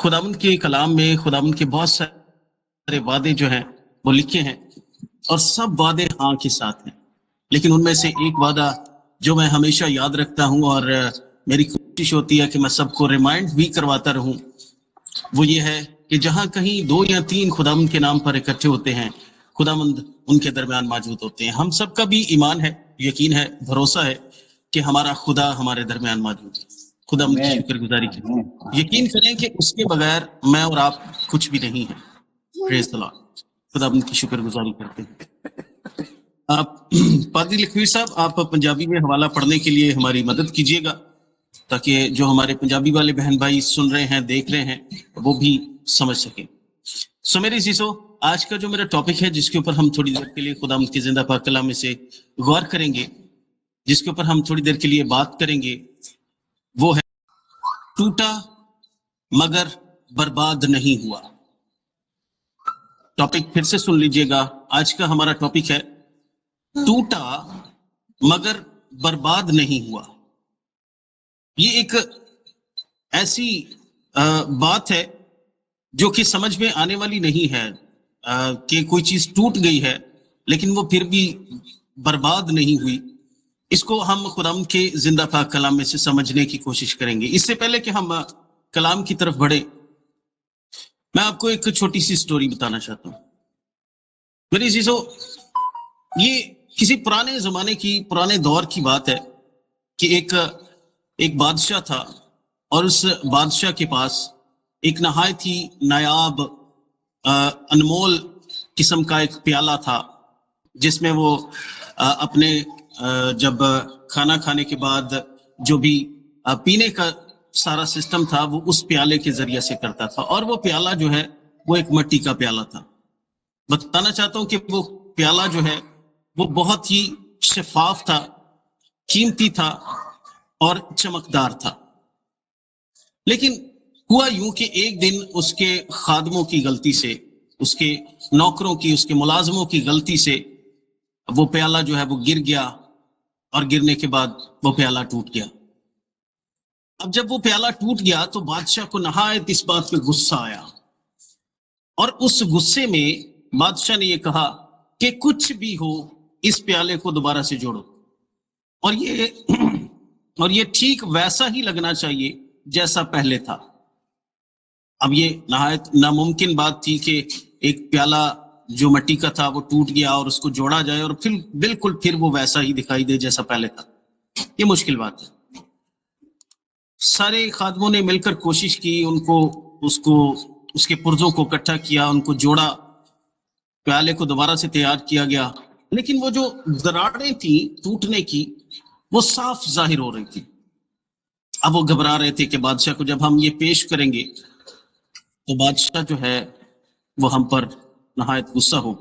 خداوند کے کلام میں خداوند کے بہت سارے وعدے جو ہیں وہ لکھے ہیں، اور سب وعدے ہاں کے ساتھ ہیں، لیکن ان میں سے ایک وعدہ جو میں ہمیشہ یاد رکھتا ہوں اور میری کوشش ہوتی ہے کہ میں سب کو ریمائنڈ بھی کرواتا رہوں، وہ یہ ہے کہ جہاں کہیں 2 یا 3 خداوند کے نام پر اکٹھے ہوتے ہیں، خداوند ان کے درمیان موجود ہوتے ہیں۔ ہم سب کا بھی ایمان ہے، یقین ہے، بھروسہ ہے کہ ہمارا خدا ہمارے درمیان موجود ہے۔ خداوند کی شکر گزاری کریں، یقین کریں کہ اس کے بغیر میں اور آپ کچھ بھی نہیں ہیں۔ پریز دی لارڈ، خداوند کی شکر گزاری کرتے ہیں۔ آپ پادری لکھویر صاحب، آپ پنجابی میں حوالہ پڑھنے کے لیے ہماری مدد کیجیے گا تاکہ جو ہمارے پنجابی والے بہن بھائی سن رہے ہیں، دیکھ رہے ہیں، وہ بھی سمجھ سکیں۔ سو میرے عزیزو، آج کا جو میرا ٹاپک ہے جس کے اوپر ہم تھوڑی دیر کے لیے خداوند کے زندہ پاک کلام میں سے غور کریں گے، جس کے اوپر ہم تھوڑی دیر کے لیے بات کریں گے، وہ ہے ٹوٹا مگر برباد نہیں ہوا۔ ٹاپک پھر سے سن لیجئے گا، آج کا ہمارا ٹاپک ہے ٹوٹا مگر برباد نہیں ہوا۔ یہ ایک ایسی بات ہے جو کہ سمجھ میں آنے والی نہیں ہے کہ کوئی چیز ٹوٹ گئی ہے لیکن وہ پھر بھی برباد نہیں ہوئی۔ اس کو ہم خداوند کے زندہ پاک کلام میں سے سمجھنے کی کوشش کریں گے۔ اس سے پہلے کہ ہم کلام کی طرف بڑھیں، میں آپ کو ایک چھوٹی سی سٹوری بتانا چاہتا ہوں۔ میرے عزیزو، یہ کسی پرانے زمانے کی، پرانے دور کی بات ہے کہ ایک بادشاہ تھا، اور اس بادشاہ کے پاس ایک نہایت ہی نایاب انمول قسم کا ایک پیالہ تھا، جس میں وہ اپنے جب کھانا کھانے کے بعد جو بھی پینے کا سارا سسٹم تھا وہ اس پیالے کے ذریعے سے کرتا تھا، اور وہ پیالہ جو ہے وہ ایک مٹی کا پیالہ تھا۔ بتانا چاہتا ہوں کہ وہ پیالہ جو ہے وہ بہت ہی شفاف تھا، قیمتی تھا اور چمکدار تھا۔ لیکن ہوا یوں کہ ایک دن اس کے خادموں کی غلطی سے، اس کے نوکروں کی، اس کے ملازموں کی غلطی سے وہ پیالہ جو ہے وہ گر گیا، اور گرنے کے بعد وہ پیالہ ٹوٹ گیا۔ اب جب وہ پیالہ ٹوٹ گیا تو بادشاہ کو نہایت اس بات پہ غصہ آیا، اور اس غصے میں بادشاہ نے یہ کہا کہ کچھ بھی ہو اس پیالے کو دوبارہ سے جوڑو، اور یہ ٹھیک ویسا ہی لگنا چاہیے جیسا پہلے تھا۔ اب یہ نہایت ناممکن بات تھی کہ ایک پیالہ جو مٹی کا تھا وہ ٹوٹ گیا اور اس کو جوڑا جائے اور پھر بالکل پھر وہ ویسا ہی دکھائی دے جیسا پہلے تھا۔ یہ مشکل بات ہے۔ سارے خادموں نے مل کر کوشش کی، اس کے پرزوں کو اکٹھا کیا، ان کو جوڑا، پیالے کو دوبارہ سے تیار کیا گیا، لیکن وہ جو دراڑیں تھیں ٹوٹنے کی وہ صاف ظاہر ہو رہی تھی۔ اب وہ گھبرا رہے تھے کہ بادشاہ کو جب ہم یہ پیش کریں گے تو بادشاہ جو ہے وہ ہم پر نہایت غصہ ہو۔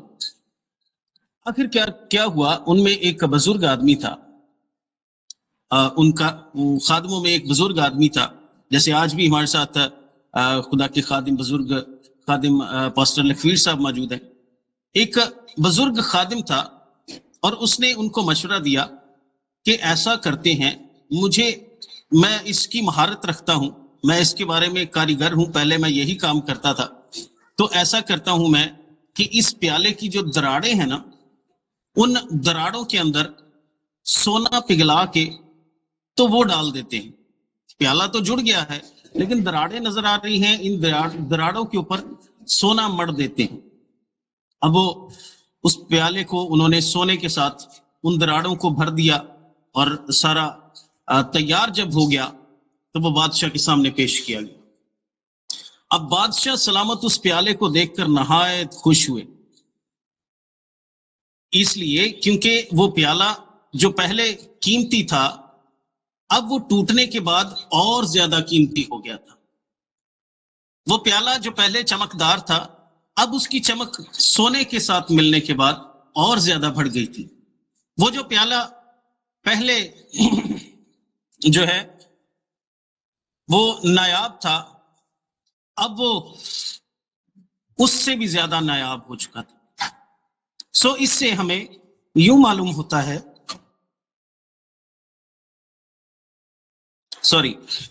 آخر کیا ہوا، ان میں ایک بزرگ آدمی تھا، ان کا خادموں میں ایک بزرگ آدمی تھا، جیسے آج بھی ہمارے ساتھ خدا کے خادم، بزرگ خادم پاسٹر لکھویر صاحب موجود ہیں۔ ایک بزرگ خادم تھا، اور اس نے ان کو مشورہ دیا کہ ایسا کرتے ہیں، میں اس کی مہارت رکھتا ہوں، میں اس کے بارے میں کاریگر ہوں، پہلے میں یہی کام کرتا تھا، تو ایسا کرتا ہوں میں کہ اس پیالے کی جو دراڑیں ہیں نا، ان دراڑوں کے اندر سونا پگھلا کے تو وہ ڈال دیتے ہیں۔ پیالہ تو جڑ گیا ہے لیکن دراڑیں نظر آ رہی ہیں، ان دراڑوں کے اوپر سونا مڑ دیتے ہیں۔ اب وہ اس پیالے کو انہوں نے سونے کے ساتھ ان دراڑوں کو بھر دیا، اور سارا تیار جب ہو گیا تو وہ بادشاہ کے سامنے پیش کیا گیا۔ اب بادشاہ سلامت اس پیالے کو دیکھ کر نہایت خوش ہوئے، اس لیے کیونکہ وہ پیالہ جو پہلے قیمتی تھا اب وہ ٹوٹنے کے بعد اور زیادہ قیمتی ہو گیا تھا۔ وہ پیالہ جو پہلے چمکدار تھا اب اس کی چمک سونے کے ساتھ ملنے کے بعد اور زیادہ بڑھ گئی تھی۔ وہ جو پیالہ پہلے جو ہے وہ نایاب تھا، اب وہ اس سے بھی زیادہ نایاب ہو چکا تھا۔ سو اس سے ہمیں یوں معلوم ہوتا ہے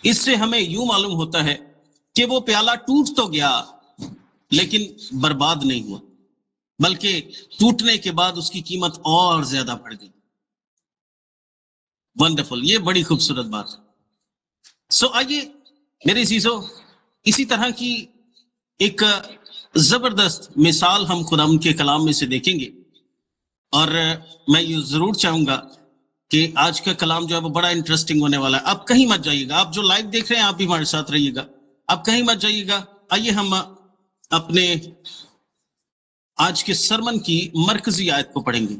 اس سے ہمیں یوں معلوم ہوتا ہے کہ وہ پیالہ ٹوٹ تو گیا لیکن برباد نہیں ہوا، بلکہ ٹوٹنے کے بعد اس کی قیمت اور زیادہ بڑھ گئی۔ ونڈرفل، یہ بڑی خوبصورت بات ہے۔ آئیے میرے عزیزو، اسی طرح کی ایک زبردست مثال ہم خدا ان کے کلام میں سے دیکھیں گے، اور میں یہ ضرور چاہوں گا کہ آج کا کلام جو ہے وہ بڑا انٹرسٹنگ ہونے والا ہے۔ آپ کہیں مت جائیے گا، آپ جو لائیو دیکھ رہے ہیں آپ بھی ہمارے ساتھ رہیے گا، آپ کہیں مت جائیے گا۔ آئیے ہم اپنے آج کے سرمن کی مرکزی آیت کو پڑھیں گے،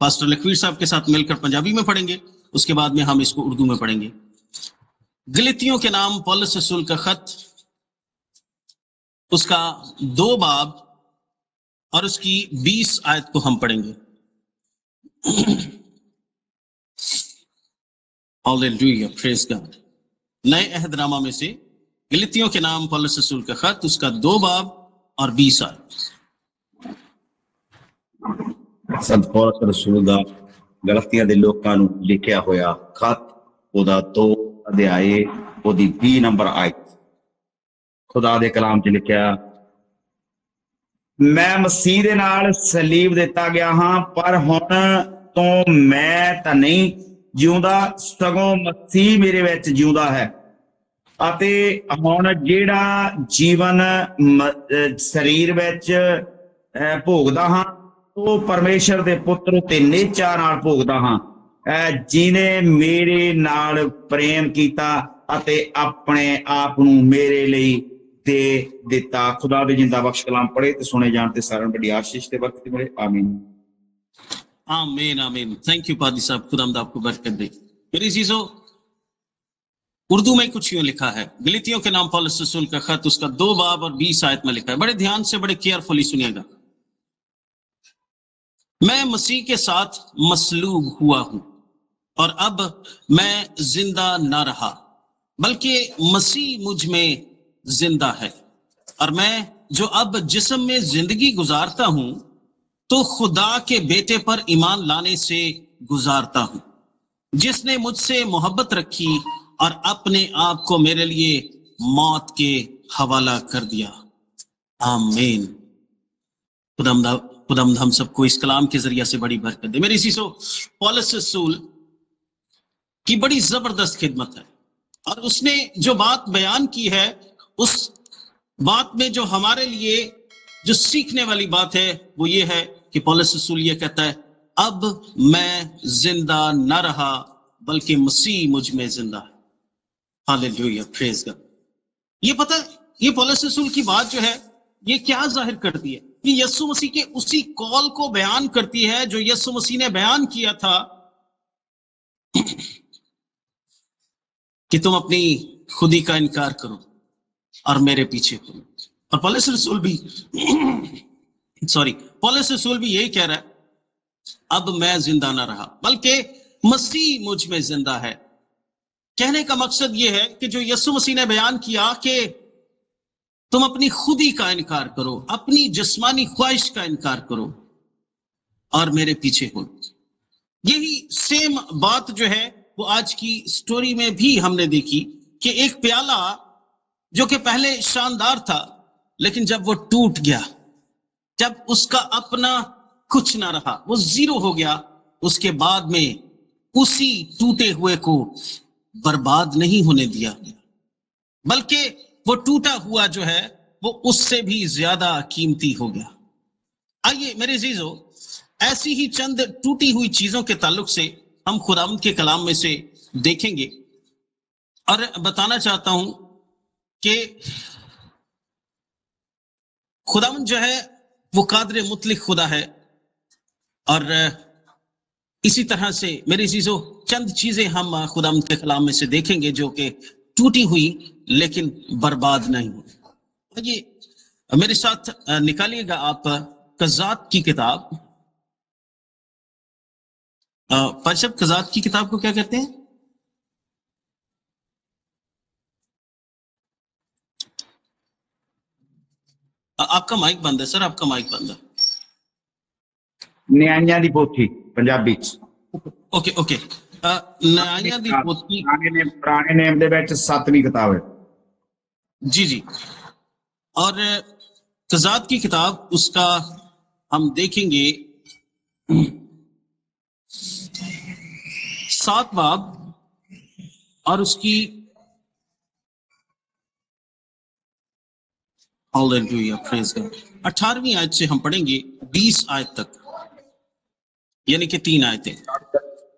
پاسٹر لکھویر صاحب کے ساتھ مل کر پنجابی میں پڑھیں گے، اس کے بعد میں ہم اس کو اردو میں پڑھیں گے۔ گلتیوں کے نام پولس رسول کا خط، اس کا 2 باب اور اس کی 20 آیت کو ہم پڑھیں گے۔ ہاللیلویا، پریز گاڈ۔ نئے عہد نامہ میں سے گلتیوں کے نام پولس رسول کا خط، اس کا 2 باب اور 20 آیت۔ ਸੰਤ ਪੌਲਸ ਰਸੂਲ ਦਾ ਗਲਤੀਆਂ ਦੇ ਲੋਕਾਂ ਨੂੰ ਲਿਖਿਆ ਹੋਇਆ ਖਤ, ਉਹਦਾ 2 ਅਧਿਆਏ, ਉਹਦੀ 20 ਨੰਬਰ ਆਇਤ। ਖੁਦਾ ਦੇ ਕਲਾਮ 'ਚ ਲਿਖਿਆ, ਮੈਂ ਮਸੀਹ ਦੇ ਨਾਲ ਸਲੀਬ ਦਿੱਤਾ ਗਿਆ ਹਾਂ, ਪਰ ਹੁਣ ਤੋਂ ਮੈਂ ਤਾਂ ਨਹੀਂ ਜਿਉਂਦਾ, ਸਗੋਂ ਮਸੀਹ ਮੇਰੇ ਵਿੱਚ ਜਿਉਂਦਾ ਹੈ। ਅਤੇ ਹੁਣ ਜਿਹੜਾ ਜੀਵਨ ਸਰੀਰ ਵਿੱਚ ਭੋਗਦਾ ਹਾਂ, ਉਹ ਪਰਮੇਸ਼ਰ ਦੇ ਪੁੱਤਰ ਤੇ ਨਿਹਚਾ ਨਾਲ ਭੋਗਦਾ ਹਾਂ, ਜਿਹਨੇ ਮੇਰੇ ਨਾਲ ਪ੍ਰੇਮ ਕੀਤਾ ਅਤੇ ਆਪਣੇ ਆਪ ਨੂੰ ਮੇਰੇ ਲਈ ਦੇ ਦਿੱਤਾ। ਖੁਦਾ ਦੇ ਜਿੰਦਾ ਬਖਸ਼ ਕਲਾਮ ਪੜ੍ਹੇ ਤੇ ਸੁਣੇ ਜਾਣ ਤੇ ਸਾਰਿਆਂ ਨੂੰ ਬੜੀ ਆਸ਼ੀਸ਼ ਤੇ ਬਰਕਤ ਮਿਲੇ। ਆਮੀਨ آمین آمین۔ تھینک یو پادری صاحب، خدا ہم آپ کو برکت دے۔ میری عزیزو، اردو میں کچھ یوں لکھا ہے، گلتیوں کے نام پولس رسول کا خط، اس کا 2 باب اور 20 آیت میں لکھا ہے۔ بڑے دھیان سے، بڑے کیئرفلی سنیے گا۔ میں مسیح کے ساتھ مصلوب ہوا ہوں، اور اب میں زندہ نہ رہا بلکہ مسیح مجھ میں زندہ ہے، اور میں جو اب جسم میں زندگی گزارتا ہوں تو خدا کے بیٹے پر ایمان لانے سے گزارتا ہوں، جس نے مجھ سے محبت رکھی اور اپنے آپ کو میرے لیے موت کے حوالہ کر دیا۔ آمین۔ خدا ہم سب کو اس کلام کے ذریعے سے بڑی برکت دے۔ میری عزیزو، پولس رسول کی بڑی زبردست خدمت ہے، اور اس نے جو بات بیان کی ہے، اس بات میں جو ہمارے لیے جو سیکھنے والی بات ہے وہ یہ ہے کہ پولس رسول یہ کہتا ہے، اب میں زندہ نہ رہا بلکہ مسیح مجھ میں زندہ ہے۔ ہاللیلویا، پریز گاڈ۔ یہ پتہ، یہ پولس رسول کی بات جو ہے یہ کیا ظاہر کرتی ہے؟ یہ یسوع مسیح کے اسی کال کو بیان کرتی ہے جو یسوع مسیح نے بیان کیا تھا کہ تم اپنی خودی کا انکار کرو اور میرے پیچھے کرو۔ اور پولس رسول بھی یہی کہہ رہا ہے، اب میں زندہ نہ رہا بلکہ مسیح مجھ میں زندہ ہے۔ کہنے کا مقصد یہ ہے کہ جو یسوع مسیح نے بیان کیا کہ تم اپنی خودی کا انکار کرو، اپنی جسمانی خواہش کا انکار کرو اور میرے پیچھے ہو۔ یہی سیم بات جو ہے وہ آج کی سٹوری میں بھی ہم نے دیکھی کہ ایک پیالہ جو کہ پہلے شاندار تھا، لیکن جب وہ ٹوٹ گیا، جب اس کا اپنا کچھ نہ رہا، وہ زیرو ہو گیا، اس کے بعد میں اسی ٹوٹے ہوئے کو برباد نہیں ہونے دیا، بلکہ وہ ٹوٹا ہوا جو ہے وہ اس سے بھی زیادہ قیمتی ہو گیا۔ آئیے میرے عزیزو، ایسی ہی چند ٹوٹی ہوئی چیزوں کے تعلق سے ہم خداوند کے کلام میں سے دیکھیں گے، اور بتانا چاہتا ہوں کہ خداوند جو ہے وہ قادر مطلق خدا ہے، اور اسی طرح سے میرے عزیزو چند چیزیں ہم خداوند کے کلام میں سے دیکھیں گے جو کہ ٹوٹی ہوئی لیکن برباد نہیں ہوئی۔ یہ میرے ساتھ نکالیے گا آپ قضات کی کتاب۔ پرشب قضات کی کتاب کو کیا کہتے ہیں؟ آپ کا مائک بند ہے سر، آپ کا مائک بند ہے۔ ਨਿਆਂਇਆਂ ਦੀ ਪੋਥੀ ਪੰਜਾਬੀ 'ਚ। اوکے ਨਿਆਂਇਆਂ ਦੀ ਪੋਥੀ ਪੁਰਾਣੇ ਨੇਮ ਦੇ ਵਿੱਚ 7ਵੀਂ ਕਿਤਾਬ ਹੈ। جی جی. اور تضاد کی کتاب اس کا ہم دیکھیں گے 7 باب اور اس کی 18ویں آیت سے ہم پڑھیں گے 20 آیت تک، یعنی کہ 3 آیتیں.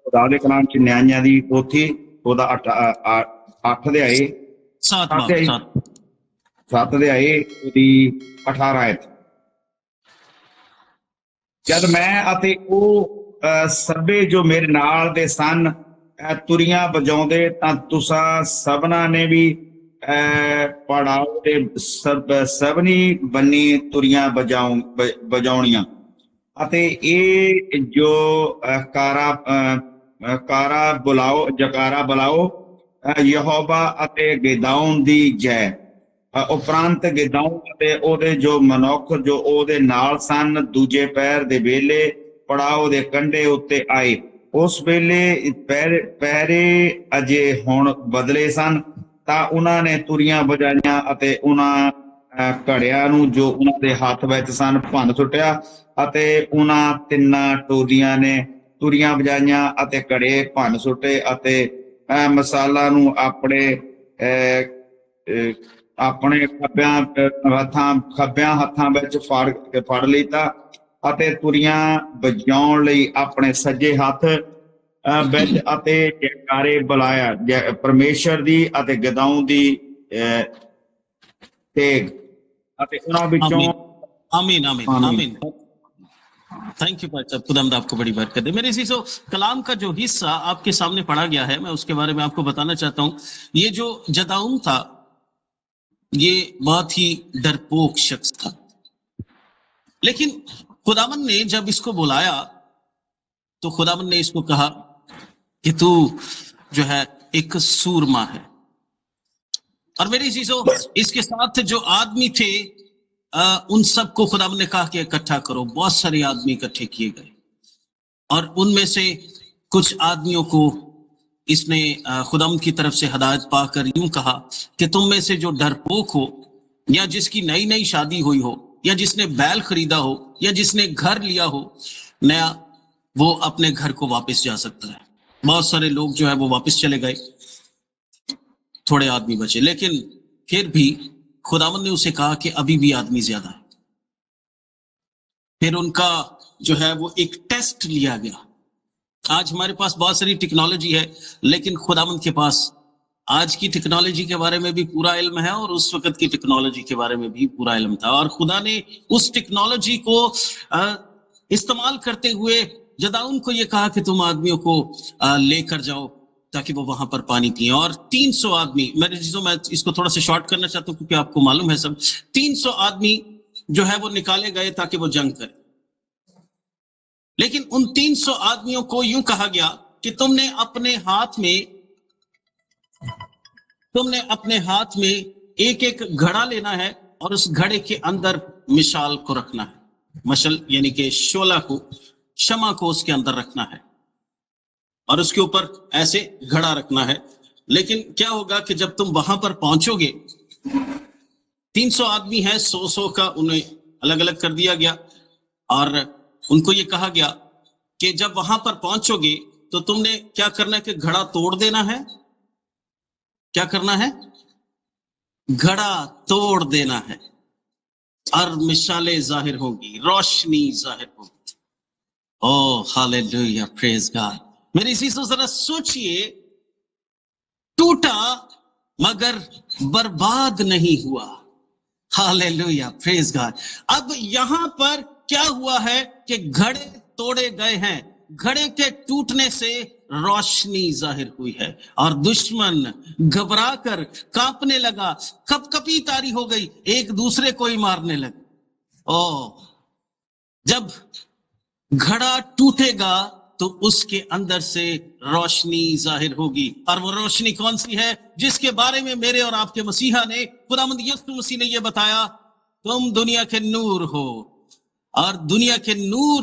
خدا دے کلام چ نیائیاں دی پوتھی ਉਹਦਾ 8 ਦੇ ਆਏ 7 باب 7 ਦੇ ਆਏ ਉਹਦੀ 18 ਆਇਤ. ਜਦ ਮੈਂ ਅਤੇ ਉਹ ਸਭੇ ਜੋ ਮੇਰੇ ਨਾਲ ਦੇ ਸਨ ਤੁਰੀਆਂ ਵਜਾਉਂਦੇ ਤਾਂ ਤੁਸਾਂ ਸਭਨਾਂ ਨੇ ਵੀ ਪੜਾਓ ਦੇ ਸਭਨੀ ਬੰਨੀ ਤੁਰੀਆਂ ਵਜਾਉਣੀਆਂ ਅਤੇ ਇਹ ਜੋ ਕਾਰਾ ਬੁਲਾਓ ਜਕਾਰਾ ਬੁਲਾਓ ਯਹੋਵਾ ਅਤੇ ਗਿਦਾਉਨ ਦੀ ਜੈ. ਉਪਰੰਤ ਗਿਦਾਉਨ ਅਤੇ ਉਹਦੇ ਜੋ ਮਨੁੱਖ ਜੋ ਉਹਦੇ ਨਾਲ ਸਨ ਦੂਜੇ ਪੈਰ ਦੇ ਵੇਲੇ ਪੜਾਓ ਦੇ ਕੰਢੇ ਉੱਤੇ ਆਏ. ਉਸ ਵੇਲੇ ਪਹਿਰੇ ਅਜੇ ਹੁਣ ਬਦਲੇ ਸਨ ਤਾਂ ਉਹਨਾਂ ਨੇ ਤੁਰੀਆਂ ਵਜਾਈਆਂ ਅਤੇ ਉਹਨਾਂ ਘੜਿਆਂ ਨੂੰ ਜੋ ਉਹਨਾਂ ਦੇ ਹੱਥ ਵਿੱਚ ਸਨ ਭੰਨ ਸੁੱਟਿਆ ਅਤੇ ਉਹਨਾਂ ਤਿੰਨਾਂ ਟੋਲੀਆਂ ਨੇ ਤੁਰੀਆਂ ਵਜਾਈਆਂ ਅਤੇ ਘੜੇ ਭੰਨ ਸੁੱਟੇ ਅਤੇ ਮਸਾਲਾ ਨੂੰ ਆਪਣੇ ਖੱਬਿਆਂ ਹੱਥਾਂ ਵਿੱਚ ਫੜ ਲਿੱਤਾ ਅਤੇ ਤੁਰੀਆਂ ਵਜਾਉਣ ਲਈ ਆਪਣੇ ਸੱਜੇ ਹੱਥ ਵਿੱਚ ਅਤੇ ਜੈਕਾਰੇ ਬੁਲਾਇਆ ਪਰਮੇਸ਼ਰ ਦੀ ਅਤੇ ਗਿਦਾਉਨ ਦੀ ਤੇਗ ਅਤੇ ਉਹਨਾਂ ਵਿੱਚੋਂ آمین آمین آمین. تھینک یو بھائی صاحب، خداوند آپ کو بڑی برکت دے. میرے عزیزو، کلام کا جو حصہ آپ کے سامنے پڑھا گیا ہے میں اس کے بارے میں آپ کو بتانا چاہتا ہوں. یہ جو جداؤن تھا یہ بہت ہی ڈرپوک شخص تھا، لیکن خداوند نے جب اس کو بلایا تو خداوند نے اس کو کہا کہ تو جو ہے ایک سورما ہے. اور میرے عزیزو، اس کے ساتھ جو آدمی تھے ان سب کو خداوند نے کہا کہ اکٹھا کرو. بہت سارے آدمی اکٹھے کیے گئے اور ان میں سے کچھ آدمیوں کو اس نے خداوند کی طرف سے ہدایت پا کر یوں کہا کہ تم میں سے جو ڈرپوک ہو یا جس کی نئی نئی شادی ہوئی ہو یا جس نے بیل خریدا ہو یا جس نے گھر لیا ہو نیا، وہ اپنے گھر کو واپس جا سکتا ہے. بہت سارے لوگ جو ہے وہ واپس چلے گئے، تھوڑے آدمی بچے. لیکن پھر بھی خداوند نے اسے کہا کہ ابھی بھی آدمی زیادہ ہے. پھر ان کا جو ہے وہ ایک ٹیسٹ لیا گیا. آج ہمارے پاس بہت ساری ٹیکنالوجی ہے، لیکن خداوند کے پاس آج کی ٹیکنالوجی کے بارے میں بھی پورا علم ہے اور اس وقت کی ٹیکنالوجی کے بارے میں بھی پورا علم تھا. اور خدا نے اس ٹیکنالوجی کو استعمال کرتے ہوئے جداؤن کو یہ کہا کہ تم آدمیوں کو لے کر جاؤ تاکہ وہ وہاں پر پانی پئیں. اور 300 آدمی، میرے چیزوں میں اس کو تھوڑا سا شارٹ کرنا چاہتا ہوں کیونکہ آپ کو معلوم ہے سب، 300 آدمی جو ہے وہ نکالے گئے تاکہ وہ جنگ کریں. لیکن ان 300 آدمیوں کو یوں کہا گیا کہ تم نے اپنے ہاتھ میں ایک ایک گھڑا لینا ہے اور اس گھڑے کے اندر مشال کو رکھنا ہے. مشل یعنی کہ شعلہ کو، شمع کو اس کے اندر رکھنا ہے اور اس کے اوپر ایسے گھڑا رکھنا ہے. لیکن کیا ہوگا کہ جب تم وہاں پر پہنچو گے، 300 آدمی ہیں، 100 کا انہیں الگ الگ کر دیا گیا اور ان کو یہ کہا گیا کہ جب وہاں پر پہنچو گے تو تم نے کیا کرنا ہے کہ گھڑا توڑ دینا ہے. کیا کرنا ہے؟ گھڑا توڑ دینا ہے اور مشالیں ظاہر ہوگی، روشنی ظاہر ہوگی. او ہاللیلویا، پریز گاڈ. میری عزیزو ذرا سوچئے، ٹوٹا مگر برباد نہیں ہوا. ہاللیلویا، پریز گاڈ. اب یہاں پر کیا ہوا ہے کہ گھڑے توڑے گئے ہیں، گھڑے کے ٹوٹنے سے روشنی ظاہر ہوئی ہے اور دشمن گھبرا کر کانپنے لگا، کپ کپی تاری ہو گئی، ایک دوسرے کو ہی مارنے لگے. جب گھڑا ٹوٹے گا تو اس کے اندر سے روشنی ظاہر ہوگی. اور وہ روشنی کون سی ہے؟ جس کے بارے میں میرے اور آپ کے مسیحا نے، خداوند یسوع مسیح نے یہ بتایا، تم دنیا کے نور ہو اور دنیا کے نور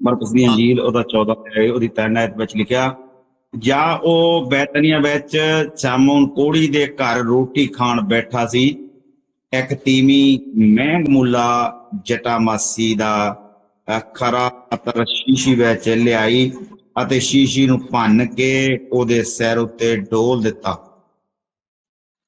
ਮਰਕਸ ਦੀ ਅੰਜੀਲ ਉਹਦਾ 14 ਹੈ, ਉਹਦੀ 3 ਆਇਤ ਵਿੱਚ ਲਿਖਿਆ, ਜਾਂ ਉਹ ਬੈਤਨੀਆ ਵਿੱਚ ਸ਼ਾਮੋਨ ਕੋੜੀ ਦੇ ਘਰ ਰੋਟੀ ਖਾਣ ਬੈਠਾ ਸੀ, ਇੱਕ ਤੀਵੀਂ ਮਹਿੰਗਮੁੱਲਾ ਜਟਾਮਾਸੀ ਦਾ ਖਰਾ ਅਤਰ ਸ਼ੀਸ਼ੀ ਵਿੱਚ ਲਿਆਈ ਅਤੇ ਸ਼ੀਸ਼ੀ ਨੂੰ ਭੰਨ ਕੇ ਉਹਦੇ ਸਿਰ ਉੱਤੇ ਡੋਲ ਦਿੱਤਾ।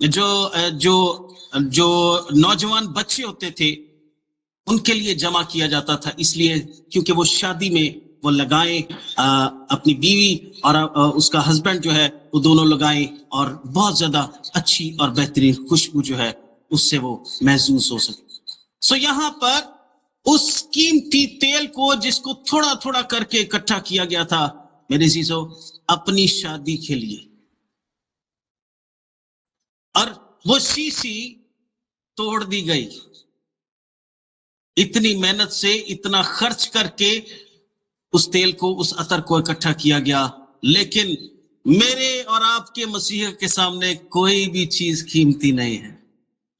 جو نوجوان بچے ہوتے تھے ان کے لیے جمع کیا جاتا تھا، اس لیے کیونکہ وہ شادی میں وہ لگائیں، اپنی بیوی اور اس کا ہسبینڈ جو ہے وہ دونوں لگائیں، اور بہت زیادہ اچھی اور بہترین خوشبو جو ہے اس سے وہ محسوس ہو سکے۔ سو یہاں پر اس قیمتی تیل کو جس کو تھوڑا تھوڑا کر کے اکٹھا کیا گیا تھا میرے عزیزو اپنی شادی کے لیے، اور وہ شیشی توڑ دی گئی، اتنی محنت سے اتنا خرچ کر کے اس تیل کو، اس عطر کو اکٹھا کیا گیا، لیکن میرے اور آپ کے مسیح کے سامنے کوئی بھی چیز قیمتی نہیں ہے۔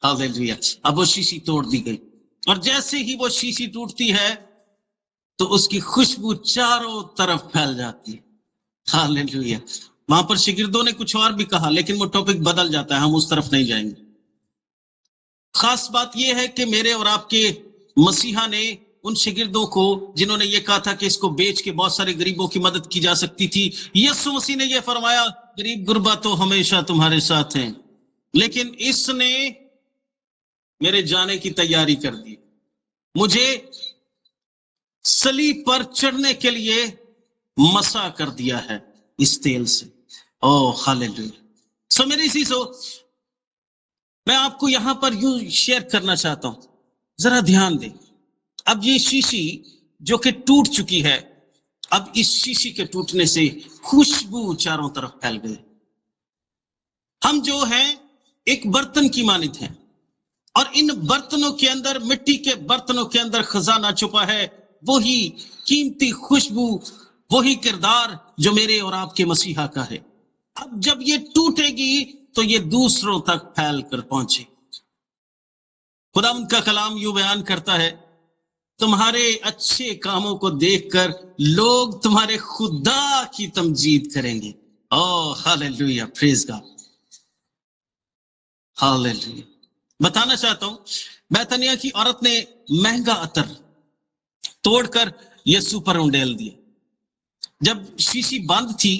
ہاللیلویہ۔ اب وہ شیشی توڑ دی گئی، اور جیسے ہی وہ شیشی ٹوٹتی ہے تو اس کی خوشبو چاروں طرف پھیل جاتی ہے۔ ہاللیلویہ۔ وہاں پر شاگردوں نے کچھ اور بھی کہا، لیکن وہ ٹاپک بدل جاتا ہے، ہم اس طرف نہیں جائیں گے۔ خاص بات یہ ہے کہ میرے اور آپ کے مسیحا نے ان شاگردوں کو جنہوں نے یہ کہا تھا کہ اس کو بیچ کے بہت سارے غریبوں کی مدد کی جا سکتی تھی، یسوع مسیح نے یہ فرمایا غریب غربا تو ہمیشہ تمہارے ساتھ ہیں، لیکن اس نے میرے جانے کی تیاری کر دی، مجھے صلیب پر چڑھنے کے لیے مسا کر دیا ہے اس تیل سے۔ او ہاللیلویہ۔ سو میری چیزوں، میں آپ کو یہاں پر یوں شیئر کرنا چاہتا ہوں، ذرا دھیان دیں۔ اب یہ شیشی جو کہ ٹوٹ چکی ہے، اب اس شیشی کے ٹوٹنے سے خوشبو چاروں طرف پھیل گئی۔ ہم جو ہیں ایک برتن کی مانند ہیں، اور ان برتنوں کے اندر، مٹی کے برتنوں کے اندر خزانہ چھپا ہے، وہی قیمتی خوشبو، وہی کردار جو میرے اور آپ کے مسیحا کا ہے۔ اب جب یہ ٹوٹے گی تو یہ دوسروں تک پھیل کر پہنچے۔ خدا ان کا کلام یوں بیان کرتا ہے، تمہارے اچھے کاموں کو دیکھ کر لوگ تمہارے خدا کی تمجید کریں گے۔ او ہاللیلویہ، پریز گاڈ، ہاللیلویہ۔ بتانا چاہتا ہوں، بیتنیہ کی عورت نے مہنگا عطر توڑ کر یسوع پر انڈیل دیا۔ جب شیشی بند تھی،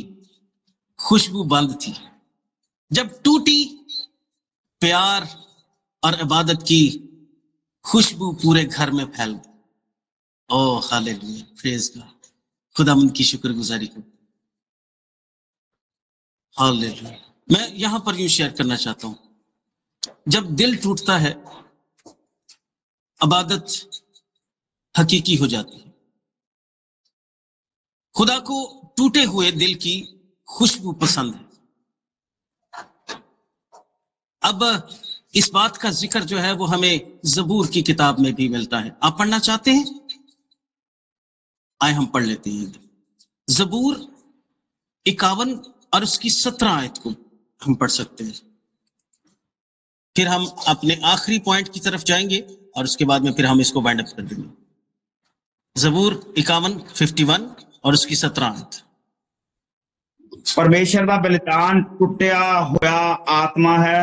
خوشبو بند تھی، جب ٹوٹی، پیار اور عبادت کی خوشبو پورے گھر میں پھیل گئی۔ او ہاللیلویہ، پریز گاڈ، خدا ان کی شکر گزاری کرو۔ ہاللیلویہ۔ میں یہاں پر یوں شیئر کرنا چاہتا ہوں، جب دل ٹوٹتا ہے عبادت حقیقی ہو جاتی ہے۔ خدا کو ٹوٹے ہوئے دل کی خوشبو پسند ہے۔ اب اس بات کا ذکر جو ہے وہ ہمیں زبور کی کتاب میں بھی ملتا ہے۔ آپ پڑھنا چاہتے ہیں؟ آئے ہم پڑھ لیتے ہیں۔ زبور 51 اور اس کی 17 آیت کو ہم پڑھ سکتے ہیں، پھر ہم اپنے آخری پوائنٹ کی طرف جائیں گے، اور اس کے بعد میں پھر ہم اس کو وائنڈ اپ کر دیں گے۔ زبور 51 اور اس کی 17 آیت۔ ਪਰਮੇਸ਼ਰ ਦਾ ਬਲਿਦਾਨ ਟੁੱਟਿਆ ਹੋਇਆ ਆਤਮਾ ਹੈ।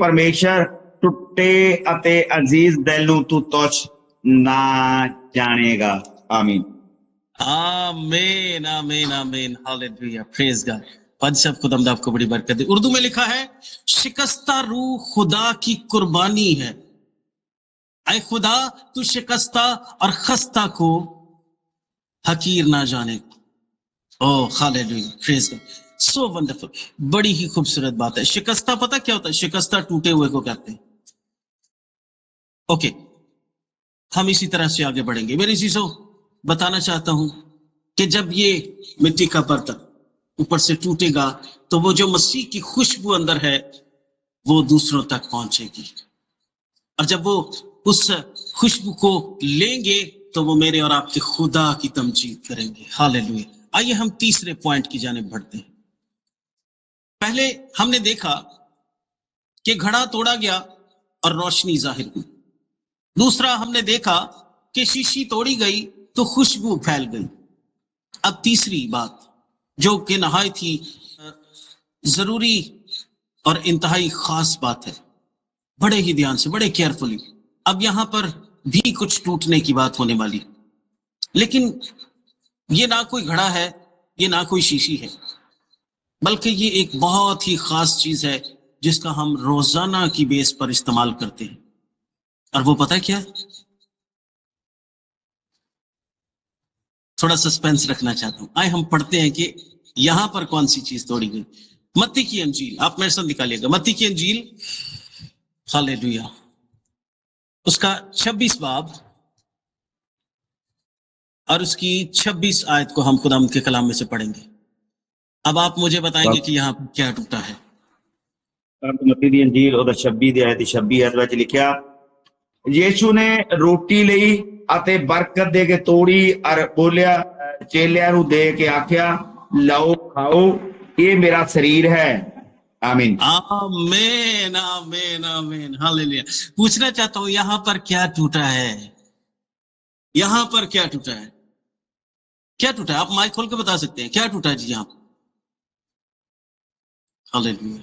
ਪਰਮੇਸ਼ਰ, ਟੁੱਟੇ ਅਤੇ ਅਜ਼ੀਜ਼ ਦਿਲ ਨੂੰ ਤੂੰ ਤੁਛ ਨਾ ਜਾਣੇਗਾ। ਆਮੀਨ। آمین آمین آمین، ہاللیلویہ، پریز گاڈ۔ بادشاہ خداوند آپ کو بڑی برکت دے۔ اردو میں لکھا ہے، شکستہ روح خدا کی قربانی ہے، اے خدا تو شکستہ اور خستہ کو حقیر نہ جانے۔ او ہاللیلویہ، پریز گاڈ، سو ونڈرفل، بڑی ہی خوبصورت بات ہے۔ شکستہ پتہ کیا ہوتا ہے؟ شکستہ ٹوٹے ہوئے کو کہتے ہیں۔ اوکے، ہم اسی طرح سے آگے بڑھیں گے۔ میری چیزوں، بتانا چاہتا ہوں کہ جب یہ مٹی کا برتن اوپر سے ٹوٹے گا تو وہ جو مسیح کی خوشبو اندر ہے وہ دوسروں تک پہنچے گی، اور جب وہ اس خوشبو کو لیں گے تو وہ میرے اور آپ کے خدا کی تمجید کریں گے۔ ہاللیلویہ۔ آئیے ہم تیسرے پوائنٹ کی جانب بڑھتے ہیں۔ پہلے ہم نے دیکھا کہ گھڑا توڑا گیا اور روشنی ظاہر ہوئی۔ دوسرا ہم نے دیکھا کہ شیشی توڑی گئی تو خوشبو پھیل گئی۔ اب تیسری بات جو کہ نہایت ہی ضروری اور انتہائی خاص بات ہے، بڑے ہی دھیان سے، بڑے کیئرفلی، اب یہاں پر بھی کچھ ٹوٹنے کی بات ہونے والی، لیکن یہ نہ کوئی گھڑا ہے، یہ نہ کوئی شیشی ہے، بلکہ یہ ایک بہت ہی خاص چیز ہے جس کا ہم روزانہ کی بیس پر استعمال کرتے ہیں، اور وہ پتہ کیا ہے؟ تھوڑا سسپینس رکھنا چاہتا ہوں، آئے ہم پڑھتے ہیں کہ یہاں پر کون سی چیز توڑی گئی۔ متی کی انجیل، آپ میرے ساتھ نکالیے گا، متی کی انجیل، ہاللیلویا، اس کا 26 باب اور اس کی 26 آیت کو ہم خدا کے کلام میں سے پڑھیں گے۔ اب آپ مجھے بتائیں گے کہ یہاں پر کیا ٹوٹا ہے۔ ਮਤੀ ਦੀ ਅੰਜੀਲ ਉਹਦਾ 26 ਦੀ ਆਇਤ 26 ਆਇਤ ਵਿੱਚ ਲਿਖਿਆ, ਯੀਸ਼ੂ ਨੇ ਰੋਟੀ ਲਈ ਅਤੇ ਬਰਕਤ ਦੇ ਕੇ ਤੋੜੀ ਔਰ ਬੋਲਿਆ, ਚੇਲਿਆਂ ਨੂੰ ਦੇ ਕੇ ਆਖਿਆ, ਲਓ ਖਾਓ, ਇਹ ਮੇਰਾ ਸਰੀਰ ਹੈ। آمین آمین آمین آمین ہاللیلویا۔ پوچھنا چاہتا ہوں یہاں پر کیا ٹوٹا ہے؟ یہاں پر کیا ٹوٹا ہے؟ کیا ٹوٹا ہے؟ آپ مائک کھول کے بتا سکتے ہیں کیا ٹوٹا ہے جی یہاں پر؟ ہاللیلویا۔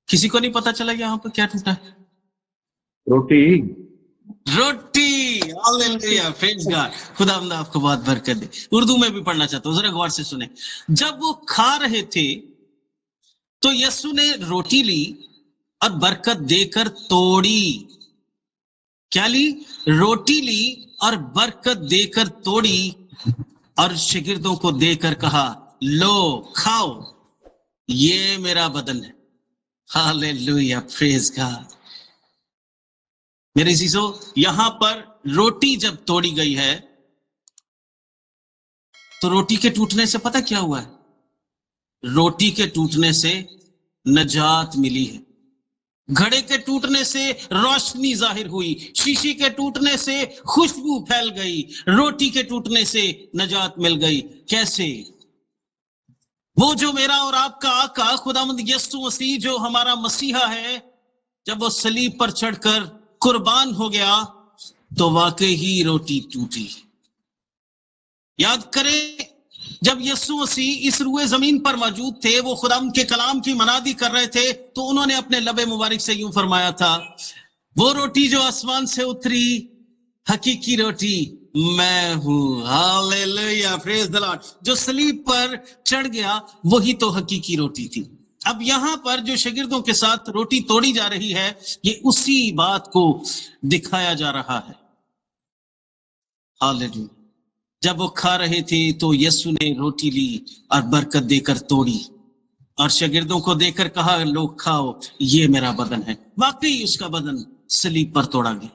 کسی کو نہیں پتا چلا یہاں پر کیا ٹوٹا ہے؟ روٹی روٹی، ہاللیلویا، پریز گاڈ، خدا ہم آپ کو بہت برکت دے۔ اردو میں بھی پڑھنا چاہتا ہوں، ذرا غور سے سنیں۔ جب وہ کھا رہے تھے تو یسوع نے روٹی لی اور برکت دے کر توڑی۔ کیا لی؟ روٹی لی اور برکت دے کر توڑی اور شاگردوں کو دے کر کہا، لو کھاؤ، یہ میرا بدن ہے۔ ہاللیلویا، پریز گاڈ۔ میرے عزیزو، یہاں پر روٹی جب توڑی گئی ہے تو روٹی کے ٹوٹنے سے پتہ کیا ہوا ہے؟ روٹی کے ٹوٹنے سے نجات ملی ہے، گھڑے کے ٹوٹنے سے روشنی ظاہر ہوئی، شیشی کے ٹوٹنے سے خوشبو پھیل گئی، روٹی کے ٹوٹنے سے نجات مل گئی۔ کیسے؟ وہ جو میرا اور آپ کا آقا خداوند یسوع مسیح جو ہمارا مسیحا ہے، جب وہ صلیب پر چڑھ کر قربان ہو گیا تو واقعی ہی روٹی ٹوٹی۔ یاد کریں، جب یسوع مسیح اس روئے زمین پر موجود تھے، وہ خداوند کے کلام کی منادی کر رہے تھے، تو انہوں نے اپنے لب مبارک سے یوں فرمایا تھا، وہ روٹی جو آسمان سے اتری، حقیقی روٹی میں ہوں۔ ہاللیلویا، پریز دی لارڈ۔ جو صلیب پر چڑھ گیا وہی تو حقیقی روٹی تھی۔ اب یہاں پر جو شاگردوں کے ساتھ روٹی توڑی جا رہی ہے، یہ اسی بات کو دکھایا جا رہا ہے۔ ہاللیلویا۔ جب وہ کھا رہے تھے تو یسوع نے روٹی لی اور برکت دے کر توڑی اور شاگردوں کو دے کر کہا، لوگ کھاؤ، یہ میرا بدن ہے۔ واقعی اس کا بدن صلیب پر توڑا گیا۔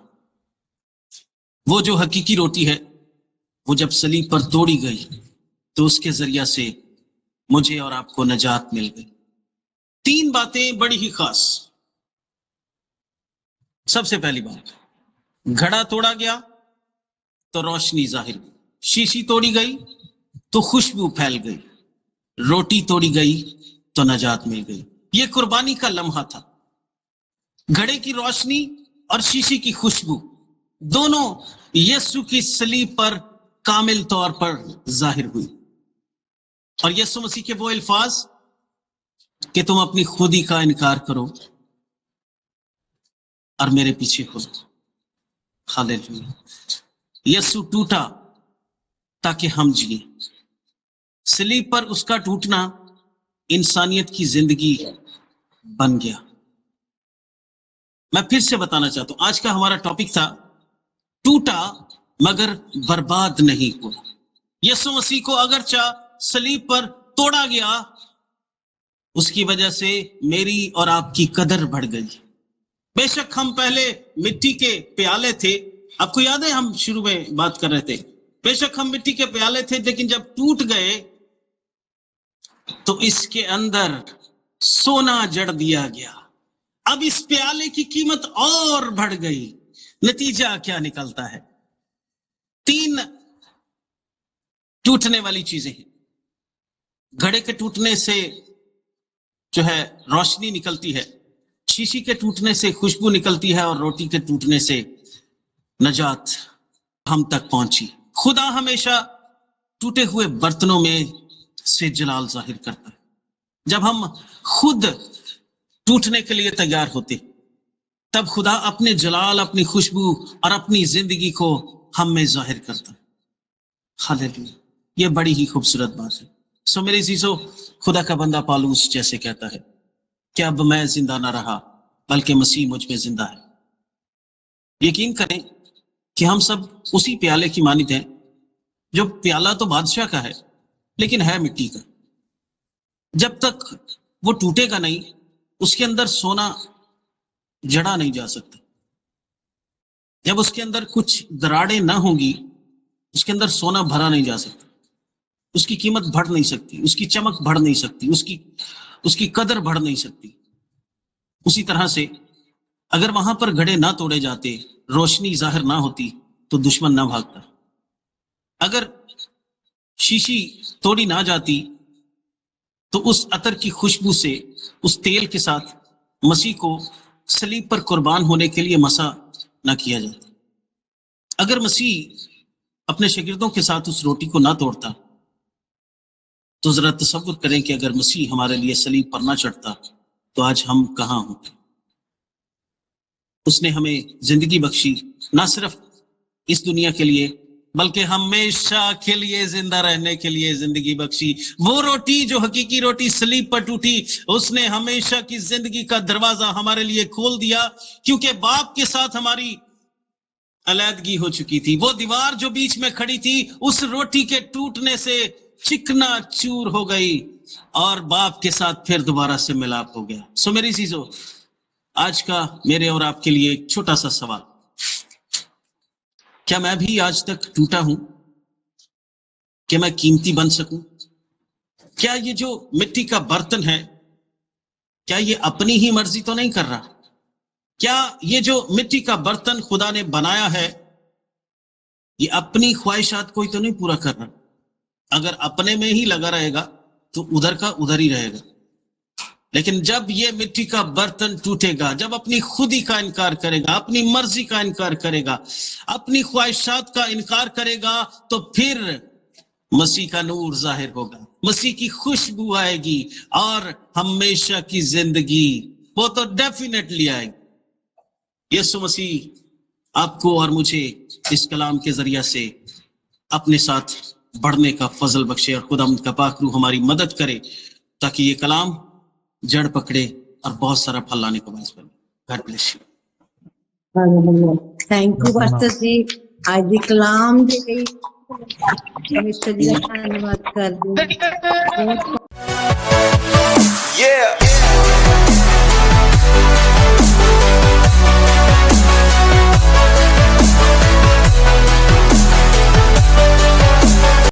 وہ جو حقیقی روٹی ہے، وہ جب صلیب پر توڑی گئی تو اس کے ذریعہ سے مجھے اور آپ کو نجات مل گئی۔ 3 باتیں بڑی ہی خاص۔ سب سے پہلی بات، گھڑا توڑا گیا تو روشنی ظاہر ہوئی، شیشی توڑی گئی تو خوشبو پھیل گئی، روٹی توڑی گئی تو نجات مل گئی۔ یہ قربانی کا لمحہ تھا۔ گھڑے کی روشنی اور شیشی کی خوشبو دونوں یسوع کی صلیب پر کامل طور پر ظاہر ہوئی، اور یسوع مسیح کے وہ الفاظ کہ تم اپنی خودی کا انکار کرو اور میرے پیچھے ہو۔ ہاللیلویا۔ یسوع ٹوٹا تاکہ ہم جئیں۔ صلیب پر اس کا ٹوٹنا انسانیت کی زندگی بن گیا۔ میں پھر سے بتانا چاہتا ہوں، آج کا ہمارا ٹاپک تھا ٹوٹا مگر برباد نہیں ہوا۔ یسوع مسیح کو اگرچہ صلیب پر توڑا گیا، اس کی وجہ سے میری اور آپ کی قدر بڑھ گئی۔ بے شک ہم پہلے مٹی کے پیالے تھے، آپ کو یاد ہے ہم شروع میں بات کر رہے تھے، بے شک ہم مٹی کے پیالے تھے، لیکن جب ٹوٹ گئے تو اس کے اندر سونا جڑ دیا گیا۔ اب اس پیالے کی قیمت اور بڑھ گئی۔ نتیجہ کیا نکلتا ہے؟ 3 ٹوٹنے والی چیزیں ہیں۔ گھڑے کے ٹوٹنے سے جو ہے روشنی نکلتی ہے، شیشی کے ٹوٹنے سے خوشبو نکلتی ہے، اور روٹی کے ٹوٹنے سے نجات ہم تک پہنچی۔ خدا ہمیشہ ٹوٹے ہوئے برتنوں میں سے جلال ظاہر کرتا ہے۔ جب ہم خود ٹوٹنے کے لیے تیار ہوتے تب خدا اپنے جلال، اپنی خوشبو اور اپنی زندگی کو ہم میں ظاہر کرتا ہے۔ ہاللیلویا، یہ بڑی ہی خوبصورت بات ہے۔ سو میرے عزیزو، خدا کا بندہ پالوس جیسے کہتا ہے کہ اب میں زندہ نہ رہا بلکہ مسیح مجھ میں زندہ ہے۔ یقین کریں کہ ہم سب اسی پیالے کی مانند ہیں، جو پیالہ تو بادشاہ کا ہے لیکن ہے مٹی کا۔ جب تک وہ ٹوٹے گا نہیں، اس کے اندر سونا جڑا نہیں جا سکتا۔ جب اس کے اندر کچھ دراڑیں نہ ہوں گی، اس کے اندر سونا بھرا نہیں جا سکتا، اس کی قیمت بڑھ نہیں سکتی، اس کی چمک بڑھ نہیں سکتی، اس کی قدر بڑھ نہیں سکتی۔ اسی طرح سے اگر وہاں پر گھڑے نہ توڑے جاتے، روشنی ظاہر نہ ہوتی تو دشمن نہ بھاگتا۔ اگر شیشی توڑی نہ جاتی تو اس عطر کی خوشبو سے، اس تیل کے ساتھ مسیح کو صلیب پر قربان ہونے کے لیے مسح نہ کیا جاتا۔ اگر مسیح اپنے شاگردوں کے ساتھ اس روٹی کو نہ توڑتا تو ذرا تصور کریں کہ اگر مسیح ہمارے لیے صلیب پر نہ چڑھتا تو آج ہم کہاں ہوتے۔ اس نے ہمیں زندگی بخشی، نہ صرف اس دنیا کے لیے بلکہ ہمیشہ کے لیے زندہ رہنے کے لیے زندگی بخشی۔ وہ روٹی جو حقیقی روٹی صلیب پر ٹوٹی، اس نے ہمیشہ کی زندگی کا دروازہ ہمارے لیے کھول دیا، کیونکہ باپ کے ساتھ ہماری علیحدگی ہو چکی تھی۔ وہ دیوار جو بیچ میں کھڑی تھی، اس روٹی کے ٹوٹنے سے چکنا چور ہو گئی اور باپ کے ساتھ پھر دوبارہ سے ملاپ ہو گیا۔ سو میری عزیزو، آج کا میرے اور آپ کے لیے ایک چھوٹا سا سوال، کیا میں بھی آج تک ٹوٹا ہوں کہ میں قیمتی بن سکوں؟ کیا یہ جو مٹی کا برتن ہے، کیا یہ اپنی ہی مرضی تو نہیں کر رہا؟ کیا یہ جو مٹی کا برتن خدا نے بنایا ہے، یہ اپنی خواہشات کوئی تو نہیں پورا کر رہا؟ اگر اپنے میں ہی لگا رہے گا تو ادھر کا ادھر ہی رہے گا۔ لیکن جب یہ مٹی کا برتن ٹوٹے گا، جب اپنی خودی کا انکار کرے گا، اپنی مرضی کا انکار کرے گا، اپنی خواہشات کا انکار کرے گا، تو پھر مسیح کا نور ظاہر ہوگا، مسیح کی خوشبو آئے گی اور ہمیشہ کی زندگی وہ تو ڈیفینیٹلی آئے گی۔ یسوع مسیح آپ کو اور مجھے اس کلام کے ذریعہ سے اپنے ساتھ بڑھنے کا فضل بخشے، اور خدا کا پاک روح ہماری مدد کرے تاکہ یہ کلام جڑ پکڑے اور بہت سارا پھل لانے کو باعث بنے۔ God bless you. Thank you pastor ji, آج دی کلام دے لئی پرمیشور جی کا دھنیواد کردے۔ Yeah.